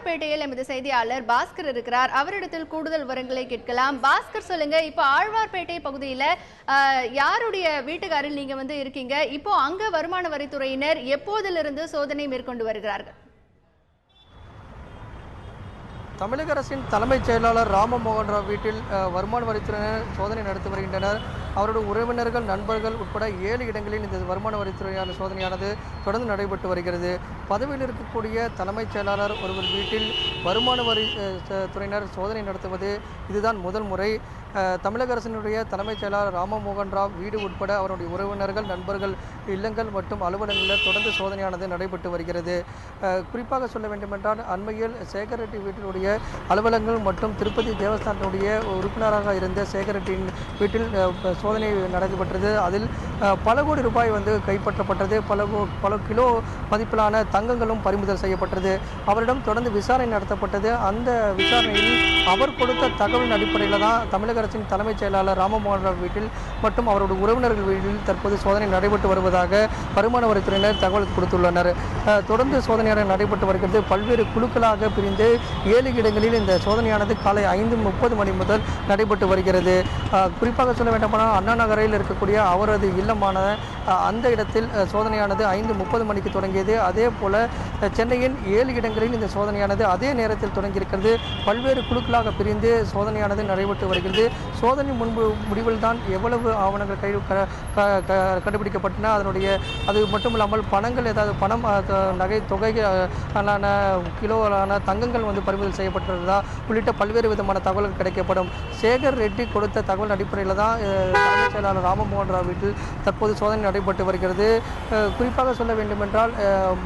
ஆழ்வார்பேட்டையில் எமது செய்தியாளர் பாஸ்கர் இருக்கிறார். அவரிடத்தில் கூடுதல் விவரங்களை கேட்கலாம். பாஸ்கர், சொல்லுங்க. இப்போ ஆழ்வார்பேட்டை பகுதியில யாருடைய வீட்டுக்காரில் நீங்க இருக்கீங்க? இப்போ அங்க வருமான வரித்துறையினர் எப்போதிலிருந்து சோதனை மேற்கொண்டு வருகிறார்கள்? தமிழக அரசின் தலைமைச் செயலாளர் ராமமோகன் ராவ் வீட்டில் வருமான வரித்துறையினர் சோதனை நடத்தி வருகின்றனர். அவருடைய உறவினர்கள், நண்பர்கள் உட்பட 7 இடங்களில் இந்த வருமான வரித்துறையான சோதனையானது தொடர்ந்து நடைபெற்று வருகிறது. பதவியில் இருக்கக்கூடிய தலைமைச் செயலாளர் ஒருவர் வீட்டில் வருமான வரி துறையினர் சோதனை நடத்துவது இதுதான் முதல் முறை. தமிழக அரசினுடைய தலைமைச் செயலாளர் ராமமோகன் ராவ் வீடு உட்பட அவருடைய உறவினர்கள், நண்பர்கள் இல்லங்கள் மற்றும் அலுவலகங்களில் தொடர்ந்து சோதனையானது நடைபெற்று வருகிறது. குறிப்பாக சொல்ல வேண்டுமென்றால் அண்மையில் சேகர் ரெட்டி வீட்டினுடைய அலுவலகங்கள் மற்றும் திருப்பதி தேவஸ்தானத்தினுடைய உறுப்பினராக இருந்த சேகர் ரெட்டியின் வீட்டில் சோதனை நடைபெற்றது. அதில் பல கோடி ரூபாய் கைப்பற்றப்பட்டது. பல கிலோ மதிப்பிலான தங்கங்களும் பறிமுதல் செய்யப்பட்டது. அவரிடம் தொடர்ந்து விசாரணை நடத்தப்பட்டது. அந்த விசாரணையில் அவர் கொடுத்த தகவலின் அடிப்படையில் தான் தமிழக அரசின் தலைமைச் செயலாளர் ராமமோகன் ராவ் வீட்டில் மற்றும் அவருடைய உறவினர்கள் வீட்டில் தற்போது சோதனை நடைபெற்று வருவதாக வருமான வரித்துறையினர் தகவல் கொடுத்துள்ளனர். தொடர்ந்து சோதனையானது நடைபெற்று வருகிறது. பல்வேறு குழுக்களாக பிரிந்து 7 இடங்களில் இந்த சோதனையானது காலை 5:30 மணி முதல் நடைபெற்று வருகிறது. குறிப்பாக சொல்ல வேண்டுமானால் அண்ணா நகரில் இருக்கக்கூடிய அவரது இல்லமான அந்த இடத்தில் சோதனையானது 5:30 மணிக்கு தொடங்கியது. அதே போல சென்னையின் 7 இடங்களில் இந்த சோதனையானது அதே நேரத்தில் தொடங்கியிருக்கிறது. பல்வேறு குழுக்களாக பிரிந்து சோதனையானது நடைபெற்று வருகிறது. சோதனை முடிவில் தான் எவ்வளவு ஆவணங்கள் கண்டுபிடிக்கப்பட்டன, அது மட்டும் இல்லாமல் பணங்கள் ஏதாவது பணம் நகை தொகைகளான கிலோவான தங்கங்கள் பறிமுதல் செய்யப்பட்டிருந்ததா உள்ளிட்ட பல்வேறு விதமான தகவல்கள் கிடைக்கப்படும். சேகர் ரெட்டி கொடுத்த தகவல் அடிப்படையில் தான் தலைமைச் செயலாளர் ராமமோகன் ராவ் வீட்டில் தற்போது சோதனை நடைபெற்று வருகிறது. குறிப்பாக சொல்ல வேண்டுமென்றால்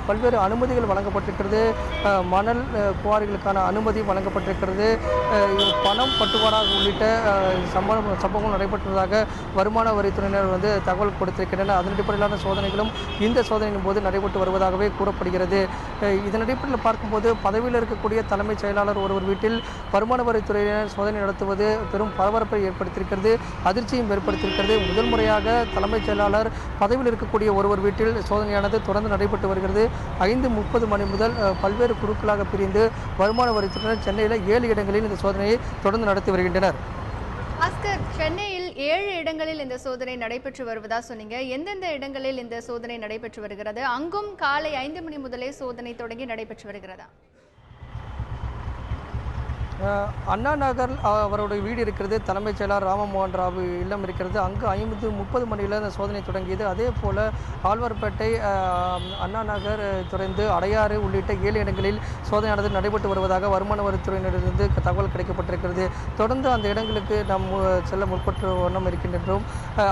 பல்வேறு அனுமதிகள் வழங்கப்பட்டிருக்கிறது. மணல் குவாரிகளுக்கான அனுமதி வழங்கப்பட்டிருக்கிறது. பணம் பட்டுவாடா உள்ளிட்ட சம்பவங்கள் நடைபெற்றதாக வருமான வரித்துறையினர் தகவல் கொடுத்திருக்கின்றனர். அதன் அடிப்படையிலான சோதனைகளும் இந்த சோதனையின் போது நடைபெற்று வருவதாகவே கூறப்படுகிறது. இதன் அடிப்படையில் பார்க்கும்போது பதவியில் இருக்கக்கூடிய தலைமைச் செயலாளர் ஒருவர் வீட்டில் வருமான வரித்துறையினர் சோதனை நடத்துவது பெரும் பரபரப்பை ஏற்படுத்தியிருக்கிறது, அதிர்ச்சியும் ஏற்படுத்தியிருக்கிறது. முதல் முறையாக தலைமைச் செயலாளர் பதவியில் இருக்கக்கூடிய ஒருவர் வீட்டில் சோதனையானது தொடர்ந்து நடைபெற்று வருகிறது. 5:30 மணி முதல் பல்வேறு குழுக்களாக பிரிந்து வருமான வரித்துறையினர் சென்னையில் 7 இடங்களில் இந்த சோதனையை தொடர்ந்து நடத்தி வருகின்றனர். பாஸ்கர், சென்னையில் 7 இடங்களில் இந்த சோதனை நடைபெற்று வருவதா சொன்னீங்க. எந்தெந்த இடங்களில் இந்த சோதனை நடைபெற்று வருகிறது? அங்கும் காலை 5 மணி முதலே சோதனை தொடங்கி நடைபெற்று வருகிறதா? அண்ணா நகர் அவருடைய வீடு இருக்கிறது. தலைமைச் செயலாளர் ராமமோகன் ராவ் இல்லம் இருக்கிறது. அங்கு 5:30 மணியில் இந்த சோதனை தொடங்கியது. அதே போல் ஆழ்வார்பேட்டை, அண்ணா நகர், தொடர்ந்து அடையாறு உள்ளிட்ட 7 இடங்களில் சோதனையானது நடைபெற்று வருவதாக வருமான வரித்துறையினரிலிருந்து தகவல் கிடைக்கப்பட்டிருக்கிறது. தொடர்ந்து அந்த இடங்களுக்கு நாம் செல்ல முற்பட்டு வண்ணம் இருக்கின்றோம்.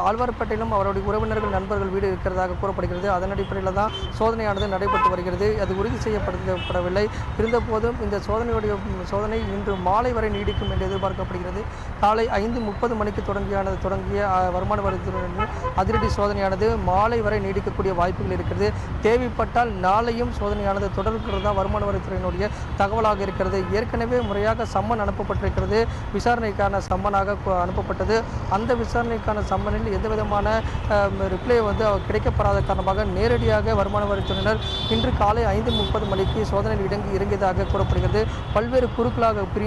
ஆழ்வார்பேட்டையிலும் அவருடைய உறவினர்கள், நண்பர்கள் வீடு இருக்கிறதாக கூறப்படுகிறது. அதன் அடிப்படையில் தான் சோதனையானது நடைபெற்று வருகிறது. அது உறுதி செய்யப்படவில்லை. இருந்தபோதும் இந்த சோதனை இன்று மாலை வரை நீடிக்கும் என்று எதிர்பார்க்கப்படுகிறது. காலை 5:30 மணிக்கு தொடங்கிய வருமான வரித்துறையினர் அதிரடி சோதனையானது மாலை வரை நீடிக்கக்கூடிய வாய்ப்புகள் இருக்கிறது. தேவைப்பட்டால் நாளையும் சோதனையானது தொடர்கிறதா வருமான வரித்துறையினுடைய தகவலாக இருக்கிறது. ஏற்கனவே முறையாக சம்மன் அனுப்பப்பட்டிருக்கிறது. விசாரணைக்கான சம்மனாக அனுப்பப்பட்டது. அந்த விசாரணைக்கான சம்மனில் எந்த விதமான ரிப்ளை கிடைக்கப்படாத காரணமாக நேரடியாக வருமான வரித்துறையினர் இன்று காலை 5:30 மணிக்கு சோதனையில் இறங்கியதாக கூறப்படுகிறது. பல்வேறு குழுக்களாக பிரிந்து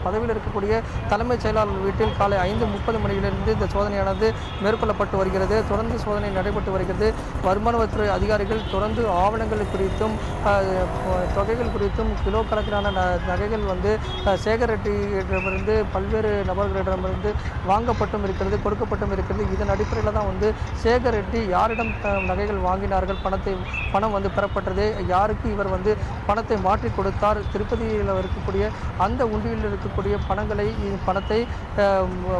பதவியில் இருக்கக்கூடிய தலைமைச் செயலாளர் வீட்டில் காலை 5:30 மணியிலிருந்து இந்த சோதனையானது மேற்கொள்ளப்பட்டு வருகிறது. தொடர்ந்து சோதனை நடைபெற்று வருகிறது. வருமான வரித்துறை அதிகாரிகள் தொடர்ந்து ஆவணங்கள் குறித்தும் தொகைகள் குறித்தும் கிலோ கணக்கிலான நகைகள் சேகர் ரெட்டியிடமிருந்து பல்வேறு நபர்களிடமிருந்து வாங்கப்பட்டும் இருக்கிறது, கொடுக்கப்பட்டும் இருக்கிறது. இதன் அடிப்படையில் தான் சேகர் ரெட்டி யாரிடம் நகைகள் வாங்கினார்கள், பணம் பெறப்பட்டது, யாருக்கு இவர் பணத்தை மாற்றி கொடுத்தார், திருப்பதியில் இருக்கக்கூடிய அந்த உண்டியில் இருக்கக்கூடிய பணத்தை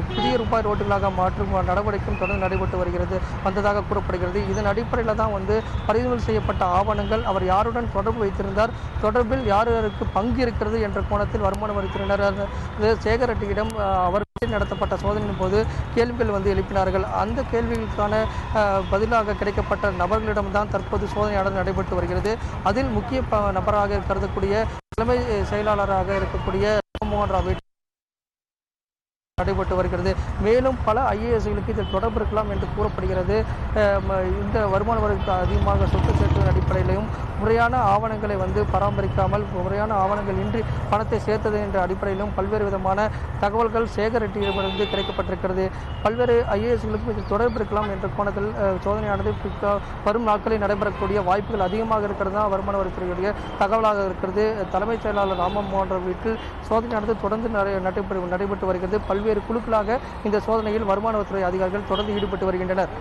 புதிய ரூபாய் நோட்டுகளாக மாற்றும் நடவடிக்கையும் தொடர்ந்து நடைபெற்று வந்ததாக கூறப்படுகிறது. இதன் அடிப்படையில் தான் பறிமுதல் செய்யப்பட்ட ஆவணங்கள், அவர் யாருடன் தொடர்பு வைத்திருந்தார், தொடர்பில் யாருக்கு பங்கு இருக்கிறது என்ற கோணத்தில் வருமான வரித்துறையினர் சேகர் ரெட்டியிடம் அவர் நடத்தப்பட்ட சோதனையின் போது கேள்விகள் எழுப்பினார்கள். அந்த கேள்விகளுக்கான பதிலாக கிடைக்கப்பட்ட நபர்களிடம்தான் தற்போது சோதனையானது நடைபெற்று வருகிறது. அதில் முக்கிய நபராக கருதக்கூடிய தலைமை செயலாளராக இருக்கக்கூடிய ராமமோகன் ராவ் நடைபெற்று வருகிறது. மேலும் பல ஐஏஎஸ்களுக்கு இதில் தொடர்பு இருக்கலாம் என்று கூறப்படுகிறது. இந்த வருமான வரி அதிகமாக சொத்து சேர்த்ததன் அடிப்படையிலும் முறையான ஆவணங்களை பராமரிக்காமல் முறையான ஆவணங்கள் இன்றி பணத்தை சேர்த்தது என்ற அடிப்படையிலும் பல்வேறு விதமான தகவல்கள் சேகரிட்டியிடமிருந்து கிடைக்கப்பட்டிருக்கிறது. பல்வேறு ஐஏஎஸ்களுக்கும் இதில் தொடர்பு இருக்கலாம் என்ற கோணத்தில் சோதனையானது வரும் நாட்களில் நடைபெறக்கூடிய வாய்ப்புகள் அதிகமாக இருக்கிறது தான் வருமான வரித்துறையுடைய தகவலாக இருக்கிறது. தலைமைச் செயலாளர் ராமமோகன் ராவ் வீட்டில் சோதனையானது தொடர்ந்து நடைபெற்று வருகிறது. பல்வேறு குழுக்களாக இந்த சோதனையில் வருமான வரித்துறை அதிகாரிகள் தொடர்ந்து ஈடுபட்டு வருகின்றனர்.